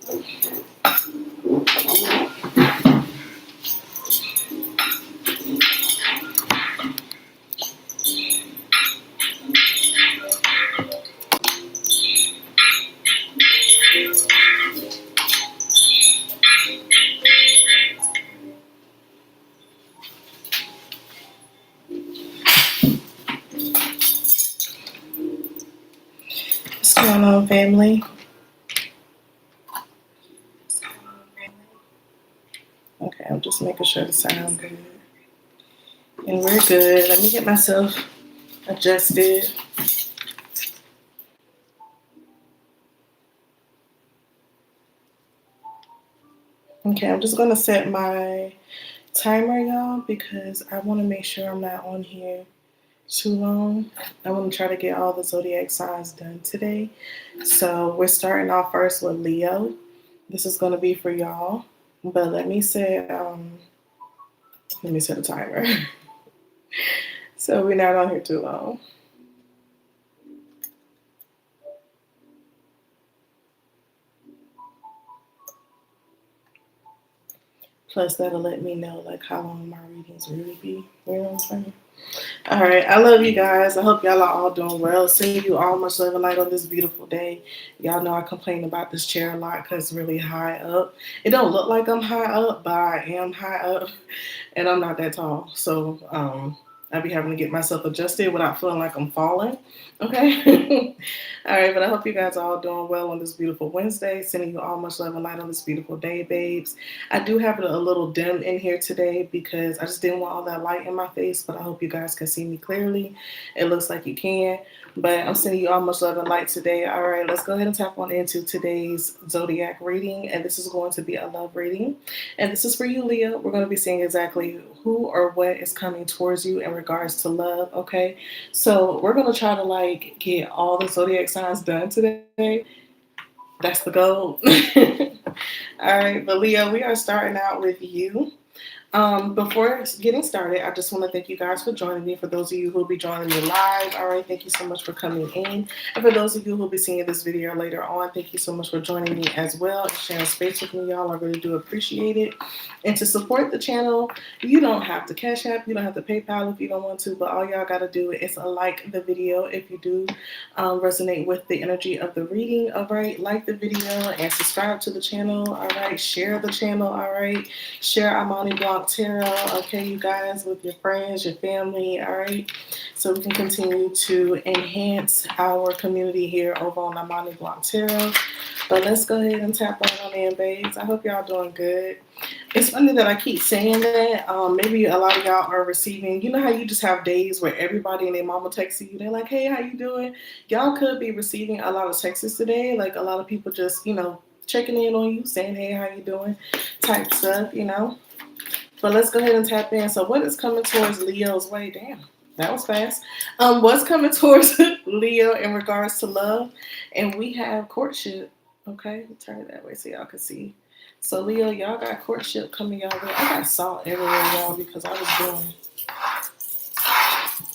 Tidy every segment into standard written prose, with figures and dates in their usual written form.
What's going on, family? Okay, I'm just making sure the sound good. And we're good. Let me get myself adjusted. Okay, I'm just gonna set my timer, y'all, because I want to make sure I'm not on here too long. I want to try to get all the zodiac signs done today. So we're starting off first with Leo. This is gonna be for y'all, but let me set a timer so we're not on here too long. Plus, that'll let me know like how long my readings really be. You know what I'm saying? All right, I love you guys. I hope y'all are all doing well. Sending you all much love and light on this beautiful day. Y'all know I complain about this chair a lot because it's really high up. It don't look like I'm high up, but I am high up, and I'm not that tall. So I be having to get myself adjusted without feeling like I'm falling. Okay. All right, but I hope you guys are all doing well on this beautiful Wednesday. Sending you all much love and light on this beautiful day, babes. I do have it a little dim in here today because I just didn't want all that light in my face, but I hope you guys can see me clearly. It looks like you can. But I'm sending you all much love and light today. All right, let's go ahead and tap on into today's zodiac reading. And this is going to be a love reading. And this is for you, Leo. We're going to be seeing exactly who or what is coming towards you in regards to love, okay? So we're going to try to like get all the zodiac signs done today. That's the goal. All right, but Leo, we are starting out with you. Before getting started, I just want to thank you guys for joining me. For those of you who will be joining me live, all right, thank you so much for coming in. And for those of you who will be seeing this video later on, thank you so much for joining me as well and sharing space with me, y'all. I really do appreciate it. And to support the channel, you don't have to Cash App, you don't have to PayPal if you don't want to, but all y'all got to do is like the video if you do resonate with the energy of the reading, all right? Like the video and subscribe to the channel, all right? Share the channel, all right? Share Imani Blanc Tarot, okay, you guys, with your friends, your family, all right? So we can continue to enhance our community here over on Imani Blanc Tarot. But let's go ahead and tap right on in, babes. I hope y'all doing good. It's funny that I keep saying that. Maybe a lot of y'all are receiving, you know how you just have days where everybody and their mama texts you. They're like, hey, how you doing? Y'all could be receiving a lot of texts today. Like a lot of people just, checking in on you, saying, hey, how you doing? Type stuff. But let's go ahead and tap in. So what is coming towards Leo's way? Damn, that was fast. What's coming towards Leo in regards to love? And we have courtship. Okay, turn it that way so y'all can see. So Leo, y'all got courtship coming y'all way. I got salt everywhere, y'all, because I was doing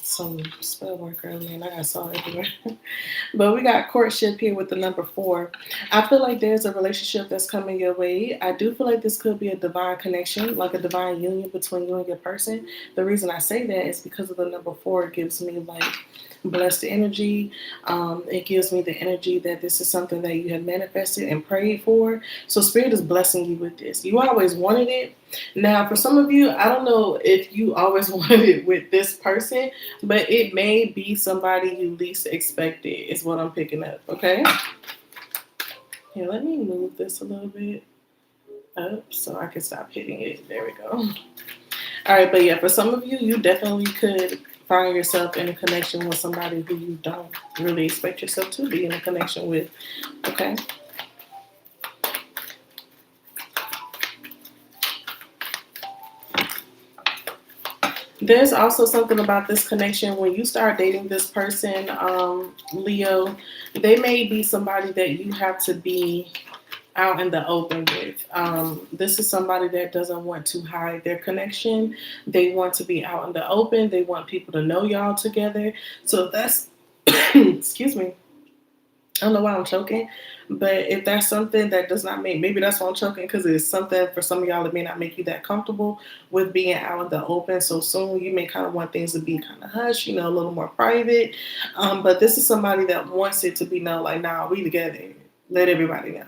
some spell work earlier and I got salt everywhere. But we got courtship here with the number 4. I feel like there's a relationship that's coming your way. I do feel like this could be a divine connection, like a divine union between you and your person. The reason I say that is because of the number 4. It gives me like blessed energy. It gives me the energy that this is something that you have manifested and prayed for. So Spirit is blessing you with this. You always wanted it. Now, for some of you, I don't know if you always wanted it with this person, but it may be somebody you least expected is what I'm picking up, okay? Here, let me move this a little bit up so I can stop hitting it. There we go. All right, but yeah, for some of you, you definitely could find yourself in a connection with somebody who you don't really expect yourself to be in a connection with, okay? There's also something about this connection when you start dating this person, Leo, they may be somebody that you have to be out in the open with. This is somebody that doesn't want to hide their connection. They want to be out in the open. They want people to know y'all together. So that's, excuse me. I don't know why I'm choking, but if that's something that does not make, maybe that's why I'm choking, because it's something for some of y'all that may not make you that comfortable with being out in the open so soon. You may kind of want things to be kind of hush, a little more private. But this is somebody that wants it to be known, like, nah, we together. Let everybody know.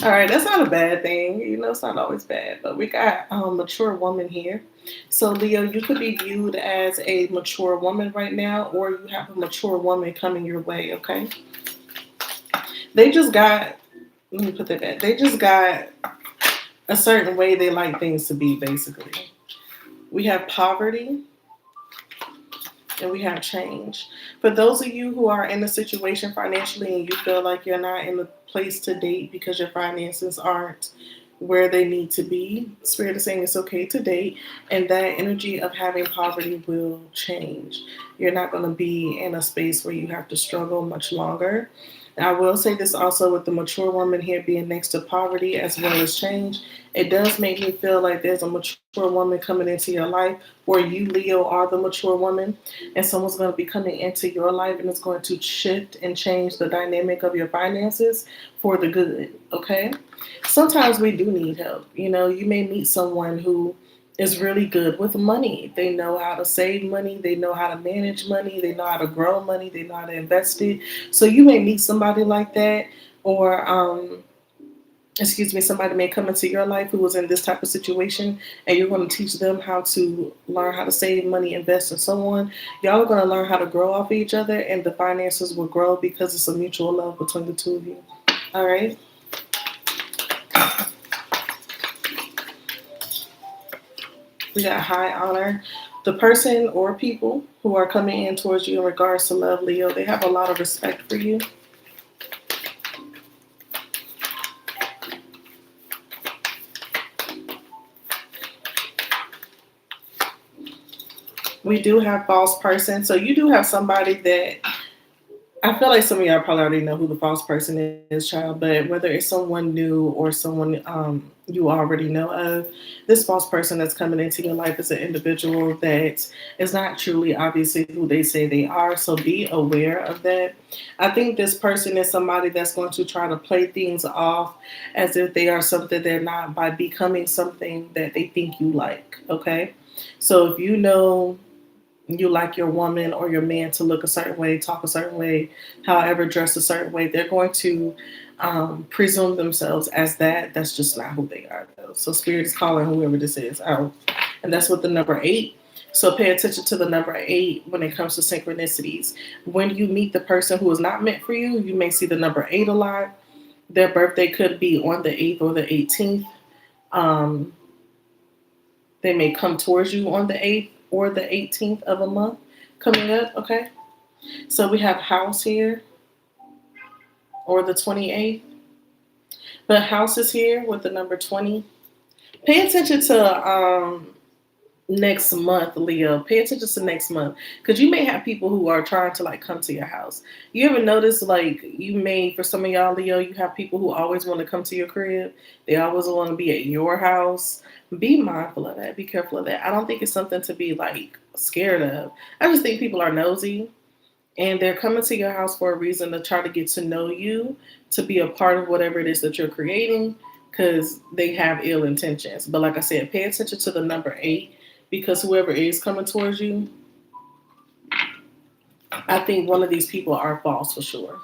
All right, that's not a bad thing. It's not always bad, but we got a mature woman here. So, Leo, you could be viewed as a mature woman right now, or you have a mature woman coming your way, okay? They just got, let me put that back. They just got a certain way they like things to be, basically. We have poverty and we have change. For those of you who are in a situation financially and you feel like you're not in a place to date because your finances aren't where they need to be, Spirit is saying it's okay to date, and that energy of having poverty will change. You're not going to be in a space where you have to struggle much longer. I will say this also with the mature woman here being next to poverty as well as change. It does make me feel like there's a mature woman coming into your life, where you, Leo, are the mature woman, and someone's going to be coming into your life and it's going to shift and change the dynamic of your finances for the good, okay? Sometimes we do need help. You may meet someone who is really good with money. They know how to save money, they know how to manage money, they know how to grow money, they know how to invest it. So you may meet somebody like that, or somebody may come into your life who was in this type of situation, and you're going to teach them how to learn how to save money, invest, and so on. Y'all are going to learn how to grow off of each other, and the finances will grow because it's a mutual love between the two of you. All right. We got high honor. The person or people who are coming in towards you in regards to love, Leo, they have a lot of respect for you. We do have false person. So you do have somebody that, I feel like some of y'all probably already know who the false person is, child, but whether it's someone new or someone you already know of, this false person that's coming into your life is an individual that is not truly obviously who they say they are. So be aware of that. I think this person is somebody that's going to try to play things off as if they are something they're not by becoming something that they think you like, okay? So if you like your woman or your man to look a certain way, talk a certain way, however, dress a certain way, they're going to presume themselves as that. That's just not who they are, though. So Spirit is calling whoever this is out. And that's with the number 8. So pay attention to the number 8 when it comes to synchronicities. When you meet the person who is not meant for you, you may see the number 8 a lot. Their birthday could be on the 8th or the 18th. Um, they may come towards you on the 8th or the 18th of a month coming up, okay? So we have house here, or the 28th. But house is here with the number 20. Pay attention to next month, Leo. Pay attention to next month, because you may have people who are trying to like come to your house. You ever notice, like, you may, for some of y'all, Leo, you have people who always want to come to your crib. They always want to be at your house. Be mindful of that. Be careful of that. I don't think it's something to be like scared of. I just think people are nosy, and they're coming to your house for a reason, to try to get to know you, to be a part of whatever it is that you're creating, because they have ill intentions. But like I said, pay attention to the number 8, because whoever is coming towards you, I think one of these people are false for sure.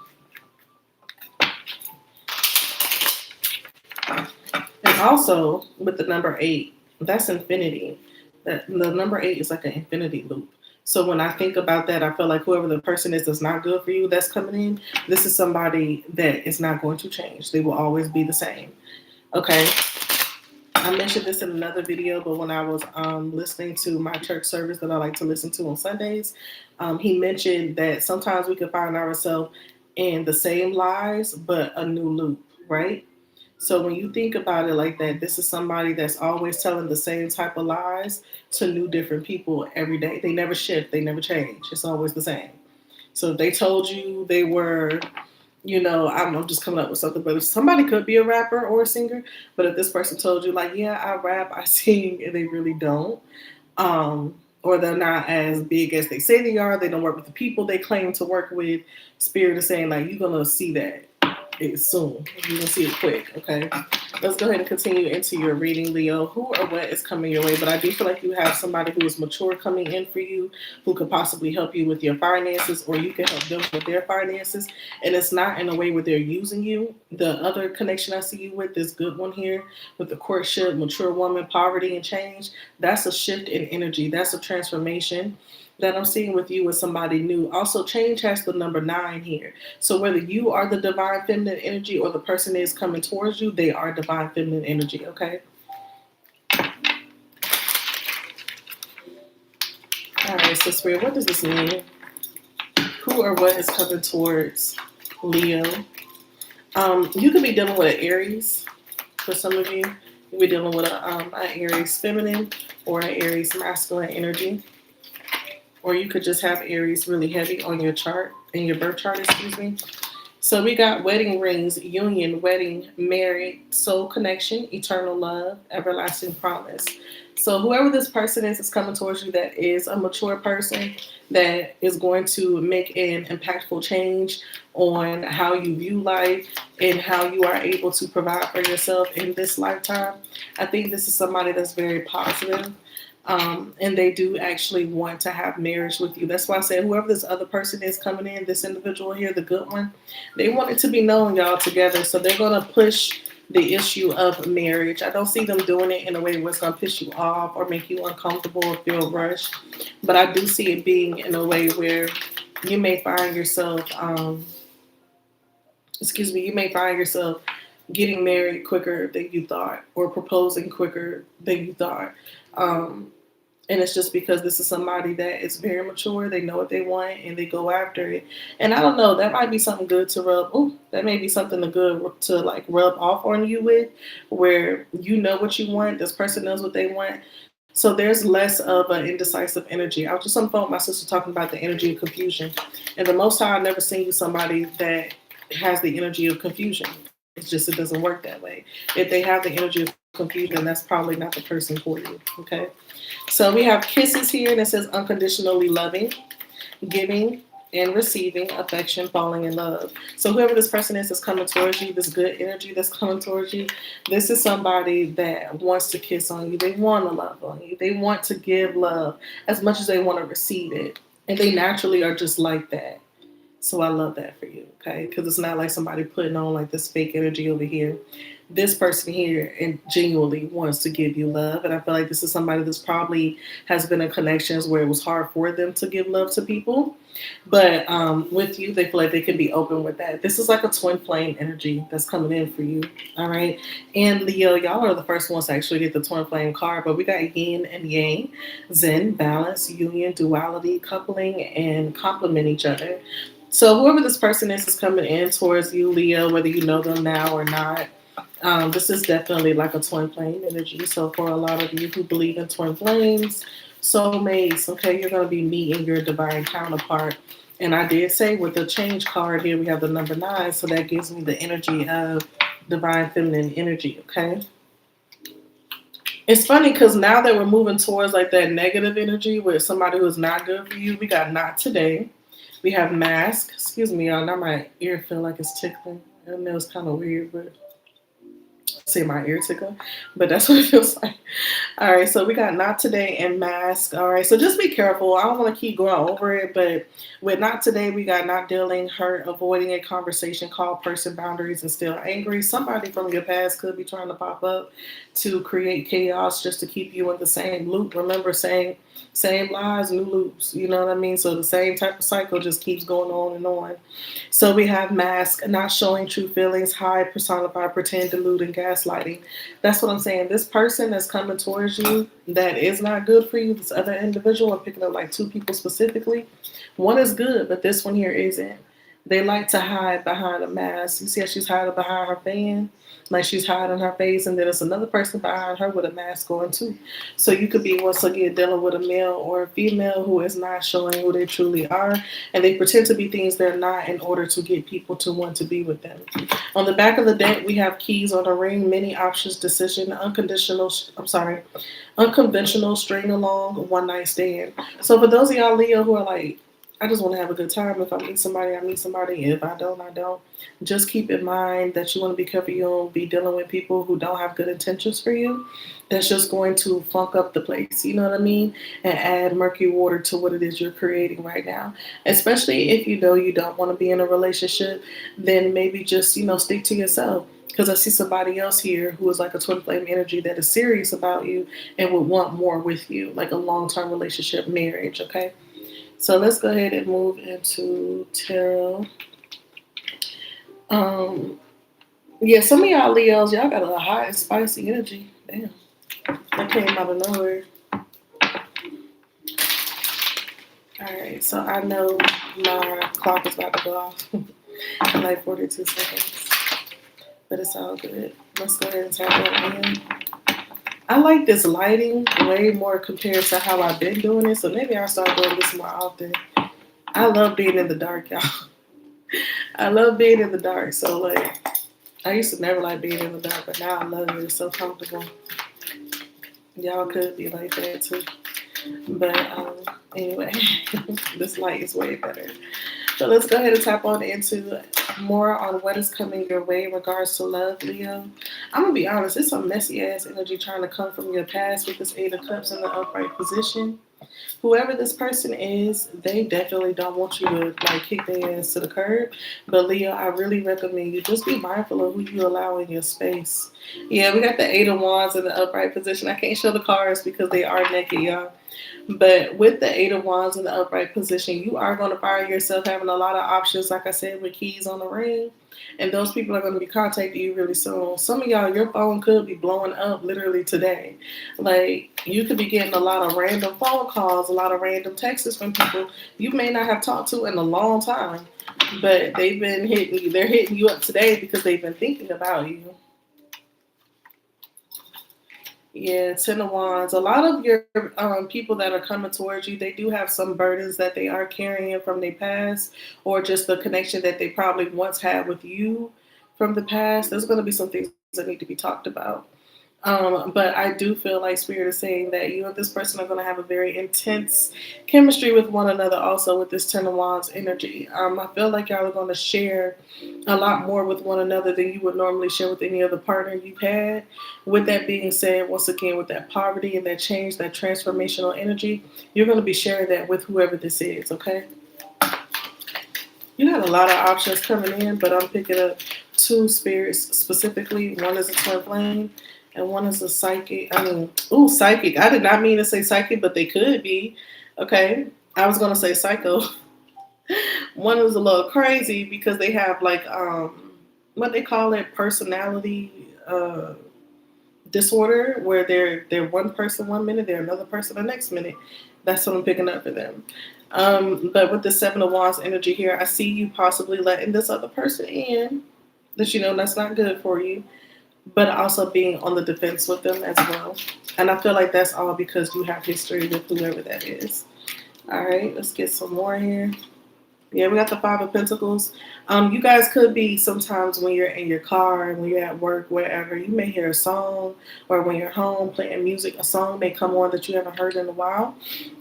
And also with the number 8, that's infinity. The number 8 is like an infinity loop. So when I think about that, I feel like whoever the person is that's not good for you that's coming in, this is somebody that is not going to change. They will always be the same. Okay. I mentioned this in another video, but when I was listening to my church service that I like to listen to on Sundays, he mentioned that sometimes we can find ourselves in the same lies, but a new loop, right? So when you think about it like that, this is somebody that's always telling the same type of lies to new different people every day. They never shift, they never change. It's always the same. So if they told you they were, I'm just coming up with something, but if somebody could be a rapper or a singer, but if this person told you like, yeah, I rap, I sing, and they really don't, or they're not as big as they say they are. They don't work with the people they claim to work with. Spirit is saying like you're gonna see that it soon. You're gonna see it quick. Okay. Let's go ahead and continue into your reading, Leo. Who or what is coming your way? But I do feel like you have somebody who is mature coming in for you, who could possibly help you with your finances, or you can help them with their finances. And it's not in a way where they're using you. The other connection I see you with, this good one here, with the courtship, mature woman, poverty, and change, that's a shift in energy. That's a transformation that I'm seeing with you with somebody new. Also, change has the number 9 here. So whether you are the divine feminine energy or the person is coming towards you, they are divine feminine energy, okay? All right, so Spirit, what does this mean? Who or what is coming towards Leo? You could be dealing with an Aries for some of you. You could be dealing with an Aries feminine or an Aries masculine energy. Or you could just have Aries really heavy on your chart, in your birth chart, excuse me. So we got wedding rings, union, wedding, married, soul connection, eternal love, everlasting promise. So whoever this person is coming towards you that is a mature person that is going to make an impactful change on how you view life and how you are able to provide for yourself in this lifetime. I think this is somebody that's very positive. And they do actually want to have marriage with you. That's why I said whoever this other person is coming in, this individual here, the good one, they want it to be known y'all together. So they're going to push the issue of marriage. I don't see them doing it in a way where it's going to piss you off or make you uncomfortable or feel rushed. But I do see it being in a way where you may find yourself, you may find yourself getting married quicker than you thought or proposing quicker than you thought. And it's just because this is somebody that is very mature. They know what they want and they go after it. And I don't know, that might be something good to rub. Oh, that may be something good to like rub off on you with, where you know what you want. This person knows what they want. So there's less of an indecisive energy. I was just on the phone with my sister talking about the energy of confusion. And the most time I've never seen you somebody that has the energy of confusion. It's just it doesn't work that way. If they have the energy of confusion, that's probably not the person for you. Okay. So we have kisses here, and it says unconditionally loving, giving, and receiving affection, falling in love. So whoever this person is that's coming towards you, this good energy that's coming towards you, this is somebody that wants to kiss on you. They want to love on you. They want to give love as much as they want to receive it. And they naturally are just like that. So I love that for you, okay? Because it's not like somebody putting on like this fake energy over here. This person here and genuinely wants to give you love. And I feel like this is somebody that's probably has been in connections where it was hard for them to give love to people. But with you, they feel like they can be open with that. This is like a twin flame energy that's coming in for you. All right. And Leo, y'all are the first ones to actually get the twin flame card. But we got yin and yang, zen, balance, union, duality, coupling, and complement each other. So whoever this person is coming in towards you, Leo, whether you know them now or not. This is definitely like a twin flame energy. So for a lot of you who believe in twin flames, soulmates, okay, you're going to be meeting your divine counterpart. And I did say with the change card here, we have the number 9. So that gives me the energy of divine feminine energy, okay? It's funny because now that we're moving towards like that negative energy with somebody who is not good for you, we got not today. We have mask. Excuse me, y'all. Now my ear feel like it's tickling. I know it's kind of weird, but say my ear tickle, but that's what it feels like. All right, so we got not today and mask. All right, so just be careful. I don't want to keep going over it, but with not today, we got not dealing, hurt, avoiding a conversation, call person, boundaries, and still angry. Somebody from your past could be trying to pop up to create chaos just to keep you in the same loop. Remember saying same lies, new loops. You know what I mean? So the same type of cycle just keeps going on and on. So we have mask, not showing true feelings, hide, personify, pretend, delude, and gaslighting. That's what I'm saying. This person that's coming towards you that is not good for you, this other individual, I'm picking up like 2 people specifically. One is good, but this one here isn't. They like to hide behind a mask. You see how she's hiding behind her fan? Like she's hiding her face, and then there's another person behind her with a mask on too. So you could be once again dealing with a male or a female who is not showing who they truly are, and they pretend to be things they're not in order to get people to want to be with them. On the back of the deck, we have keys on the ring, many options, decision, unconventional, string along, one night stand. So for those of y'all Leo who are like, I just want to have a good time. If I meet somebody, I meet somebody. If I don't, I don't. Just keep in mind that you want to be careful. You don't be dealing with people who don't have good intentions for you. That's just going to funk up the place. You know what I mean? And add murky water to what it is you're creating right now. Especially if you know you don't want to be in a relationship, then maybe just, stick to yourself. Because I see somebody else here who is like a twin flame energy that is serious about you and would want more with you, like a long-term relationship, marriage, okay? So let's go ahead and move into tarot. Yeah, some of y'all Leos, y'all got a hot and spicy energy. Damn, that came out of nowhere. All right, so I know my clock is about to go off in like 42 seconds, but it's all good. Let's go ahead and tap on in. I like this lighting way more compared to how I've been doing it, so maybe I'll start doing this more often. I love being in the dark, y'all. I love being in the dark. So, like, I used to never like being in the dark, but now I love it. It's so comfortable. Y'all could be like that too. But anyway, this light is way better. So let's go ahead and tap on into more on what is coming your way in regards to love, Leo. I'm going to be honest, it's some messy ass energy trying to come from your past with this Eight of Cups in the upright position. Whoever this person is, they definitely don't want you to like kick their ass to the curb. But Leo, I really recommend you just be mindful of who you allow in your space. Yeah, we got the Eight of Wands in the upright position. I can't show the cards because they are naked, y'all. But with the Eight of Wands in the upright position, you are going to find yourself having a lot of options, like I said, with keys on the ring. And those people are going to be contacting you really soon. Some of y'all, your phone could be blowing up literally today. Like, you could be getting a lot of random phone calls, a lot of random texts from people you may not have talked to in a long time. But they've been hitting you. They're hitting you up today because they've been thinking about you. Yeah, Ten of Wands. A lot of your people that are coming towards you, they do have some burdens that they are carrying from their past, or just the connection that they probably once had with you from the past. There's going to be some things that need to be talked about. But I do feel like Spirit is saying that you and this person are going to have a very intense chemistry with one another also with this Ten of Wands energy. I feel like y'all are going to share a lot more with one another than you would normally share with any other partner you've had. With that being said, once again, with that poverty and that change, that transformational energy, you're going to be sharing that with whoever this is, okay? You got a lot of options coming in, but I'm picking up two spirits specifically. One is a twin flame, and one is a psychic. Psychic. I did not mean to say psychic, but they could be. Okay. I was going to say psycho. One is a little crazy because they have like, what they call it, personality disorder, where they're one person 1 minute, they're another person the next minute. That's what I'm picking up for them. But with the Seven of Wands energy here, I see you possibly letting this other person in that you know that's not good for you, but also being on the defense with them as well. And I feel like that's all because you have history with whoever that is. All right, let's get some more here. Yeah, we got the Five of Pentacles. You guys could be sometimes when you're in your car and when you're at work, wherever, you may hear a song, or when you're home playing music, a song may come on that you haven't heard in a while.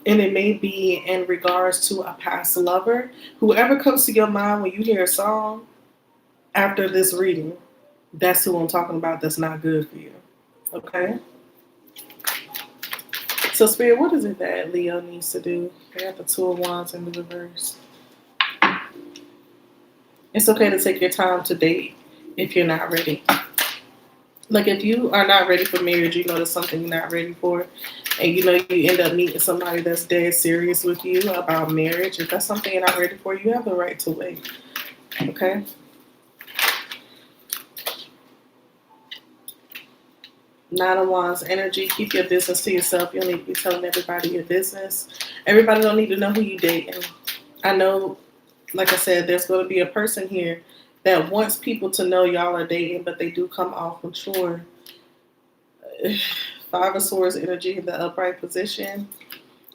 And it may be in regards to a past lover. Whoever comes to your mind when you hear a song after this reading, that's who I'm talking about that's not good for you. Okay? So, Spirit, what is it that Leo needs to do? I got the Two of Wands in the reverse. It's okay to take your time to date if you're not ready. Like, if you are not ready for marriage, you know there's something you're not ready for, and you know you end up meeting somebody that's dead serious with you about marriage. If that's something you're not ready for, you have the right to wait. Okay? Nine of Wands energy. Keep your business to yourself. You don't need to be telling everybody your business. Everybody don't need to know who you dating. I know like I said, there's going to be a person here that wants people to know y'all are dating, but they do come off mature. Five of Swords energy in the upright position,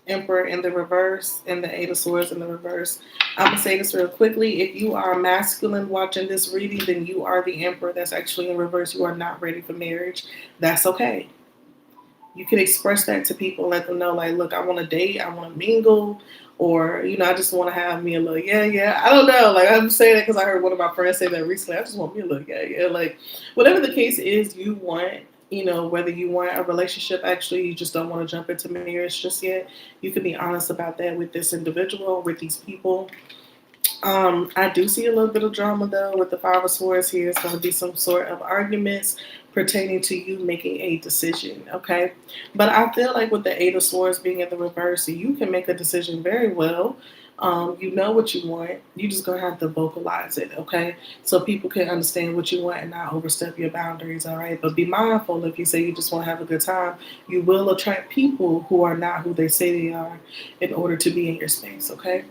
Emperor in the reverse, and the Eight of Swords in the reverse. I'm gonna say this real quickly. If you are masculine watching this reading, then you are the Emperor that's actually in reverse. You are not ready for marriage. That's okay. You can express that to people, let them know, like, look, I want to date, I want to mingle, or I just want to have me a little yeah, yeah. I don't know, like I'm saying that because I heard one of my friends say that recently. I just want me a little yeah, yeah. Like whatever the case is, you want. Whether you want a relationship, actually, you just don't want to jump into marriage just yet. You can be honest about that with this individual, with these people. I do see a little bit of drama though with the Five of Swords here. It's going to be some sort of arguments pertaining to you making a decision, okay? But I feel like with the Eight of Swords being in the reverse, you can make a decision very well. You know what you want. You just gonna have to vocalize it, okay? So people can understand what you want and not overstep your boundaries, all right? But be mindful if you say you just want to have a good time, you will attract people who are not who they say they are in order to be in your space, okay?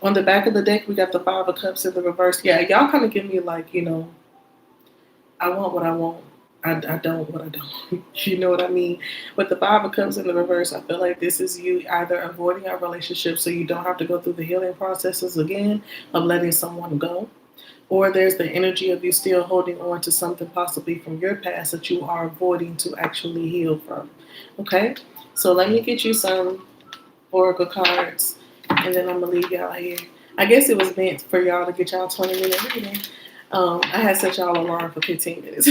On the back of the deck, we got the Five of Cups in the reverse. Yeah, y'all kind of give me like, I want what I want. I don't what I don't. You know what I mean? With the Five of Cups in the reverse, I feel like this is you either avoiding a relationship so you don't have to go through the healing processes again of letting someone go, or there's the energy of you still holding on to something possibly from your past that you are avoiding to actually heal from. Okay? So let me get you some oracle cards, and then I'm gonna leave y'all here. I guess it was meant for y'all to get y'all 20-minute reading. I had set y'all alarm for 15 minutes.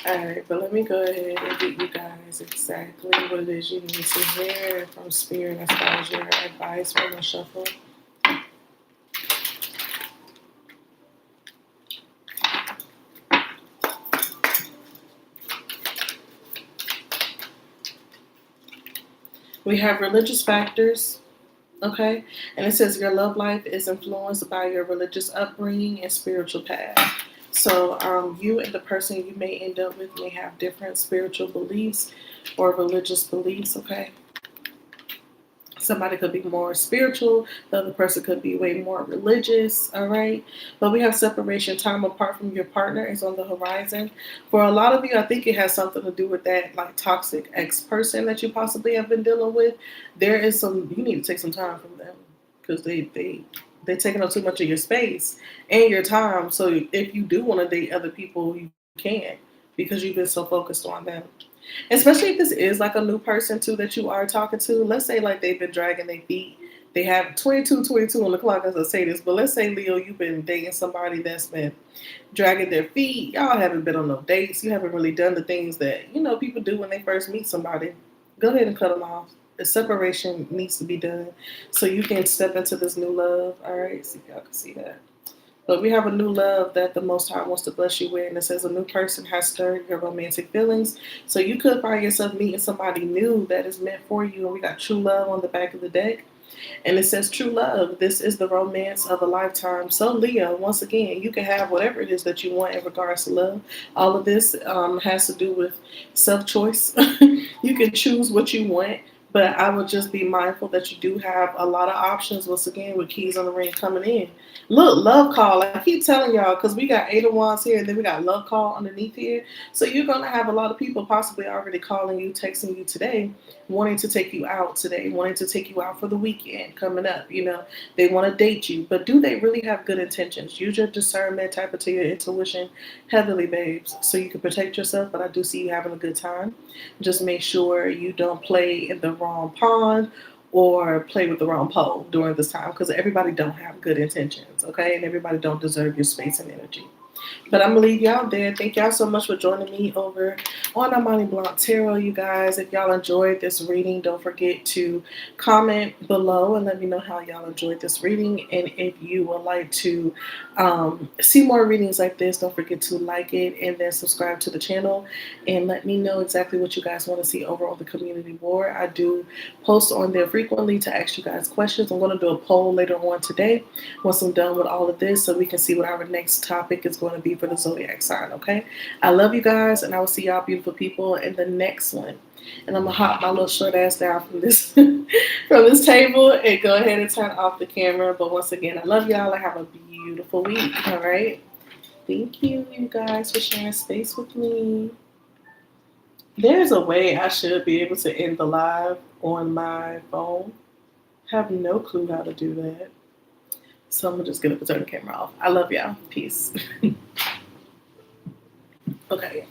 All right, but let me go ahead and get you guys exactly what it is you need to hear from Spirit as far as your advice from the shuffle. We have religious factors, okay? And it says your love life is influenced by your religious upbringing and spiritual path. So you and the person you may end up with may have different spiritual beliefs or religious beliefs, okay? Somebody could be more spiritual, the other person could be way more religious, all right? But we have separation. Time apart from your partner is on the horizon. For a lot of you, I think it has something to do with that like toxic ex-person that you possibly have been dealing with. You need to take some time from them because they're taking up too much of your space and your time. So if you do want to date other people, you can't because you've been so focused on them. Especially if this is like a new person too that you are talking to. Let's say like they've been dragging their feet. They have 22 on the clock as I say this, but let's say Leo, you've been dating somebody that's been dragging their feet. Y'all haven't been on no dates. You haven't really done the things that people do when they first meet somebody. Go ahead and cut them off. The separation needs to be done so you can step into this new love. All right, see if y'all can see that. But we have a new love that the Most High wants to bless you with. And it says a new person has stirred your romantic feelings. So you could find yourself meeting somebody new that is meant for you. And we got true love on the back of the deck. And it says true love. This is the romance of a lifetime. So Leo, once again, you can have whatever it is that you want in regards to love. All of this has to do with self-choice. You can choose what you want. But I would just be mindful that you do have a lot of options, once again, with keys on the ring coming in. Look, love call. I keep telling y'all, because we got Eight of Wands here, and then we got love call underneath here. So you're going to have a lot of people possibly already calling you, texting you today, wanting to take you out today, wanting to take you out for the weekend coming up. They want to date you. But do they really have good intentions? Use your discernment, tap into your intuition heavily, babes, so you can protect yourself. But I do see you having a good time. Just make sure you don't play in the wrong pond or play with the wrong pole during this time, because everybody don't have good intentions, okay? And everybody don't deserve your space and energy. But I'm going to leave y'all there. Thank y'all so much for joining me over on Imani Blanc Tarot, you guys. If y'all enjoyed this reading, don't forget to comment below and let me know how y'all enjoyed this reading. And if you would like to see more readings like this, don't forget to like it and then subscribe to the channel. And let me know exactly what you guys want to see over on the community board. I do post on there frequently to ask you guys questions. I'm going to do a poll later on today once I'm done with all of this so we can see what our next topic is going to be for the zodiac sign, okay? I love you guys, and I will see y'all beautiful people in the next one. And I'm gonna hop my little short ass down from this from this table and go ahead and turn off the camera. But once again, I love y'all. I have a beautiful week. All right. Thank you guys, for sharing space with me. There's a way I should be able to end the live on my phone. Have no clue how to do that. So I'm just gonna turn the camera off. I love y'all. Peace. Okay.